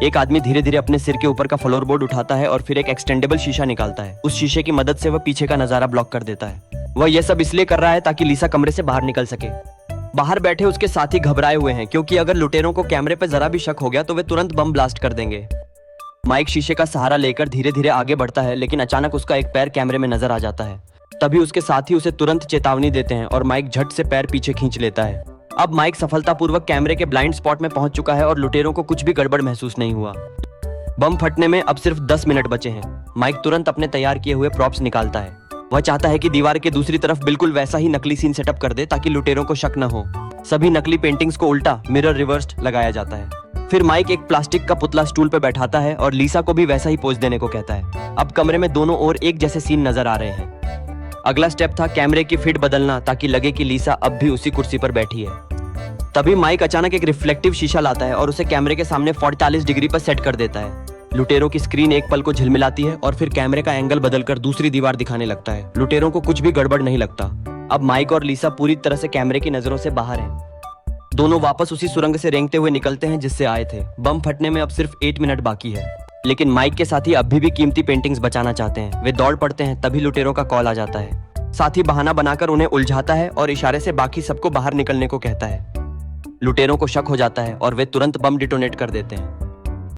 एक आदमी धीरे धीरे अपने सिर के ऊपर का फ्लोरबोर्ड उठाता है और फिर एक एक्सटेंडेबल शीशा निकालता है। उस शीशे की मदद से वह पीछे का नजारा ब्लॉक कर देता है। वह यह सब इसलिए कर रहा है ताकि लिसा कमरे से बाहर निकल सके। बाहर बैठे उसके साथी घबराए हुए हैं क्योंकि अगर लुटेरों को कैमरे पर जरा भी शक हो गया तो वे तुरंत बम ब्लास्ट कर देंगे। माइक शीशे का सहारा लेकर धीरे धीरे आगे बढ़ता है, लेकिन अचानक उसका एक पैर कैमरे में नजर आ जाता है। तभी उसके साथी उसे तुरंत चेतावनी देते हैं और माइक झट से पैर पीछे खींच लेता है। अब माइक सफलतापूर्वक कैमरे के ब्लाइंड स्पॉट में पहुंच चुका है और लुटेरों को कुछ भी गड़बड़ महसूस नहीं हुआ। बम फटने में अब सिर्फ 10 मिनट बचे हैं। माइक तुरंत अपने तैयार किए हुए प्रॉप्स निकालता है। वह चाहता है कि दीवार के दूसरी तरफ बिल्कुल वैसा ही नकली सीन सेटअप कर दे ताकि लुटेरों को शक न हो। सभी नकली पेंटिंग्स को उल्टा मिरर रिवर्स्ड लगाया जाता है। फिर माइक एक प्लास्टिक का पुतला स्टूल पर बैठाता है और लिसा को भी वैसा ही पोज देने को कहता है। अब कमरे में दोनों ओर एक जैसे सीन नजर आ रहे हैं। अगला स्टेप था कैमरे की फिट बदलना ताकि लगे कि लिसा अब भी उसी कुर्सी पर बैठी है। तभी माइक अचानक एक रिफ्लेक्टिव शीशा लाता है और उसे कैमरे के सामने 45 डिग्री पर सेट कर देता है। लुटेरों की स्क्रीन एक पल को झिलमिलाती है और फिर कैमरे का एंगल बदलकर दूसरी दीवार दिखाने लगता है। लुटेरों को कुछ भी गड़बड़ नहीं लगता। अब माइक और लिसा पूरी तरह से कैमरे की नजरों से बाहर हैं। दोनों वापस उसी सुरंग से रेंगते हुए निकलते हैं जिससे आए थे। बम फटने में अब सिर्फ 8 मिनट बाकी है, लेकिन माइक के साथी अभी भी कीमती पेंटिंग्स बचाना चाहते हैं। वे दौड़ पड़ते हैं, तभी लुटेरों का कॉल आ जाता है। साथी बहाना बनाकर उन्हें उलझाता है और इशारे से बाकी सबको बाहर निकलने को कहता है। लुटेरों को शक हो जाता है और वे तुरंत बम डिटोनेट कर देते हैं।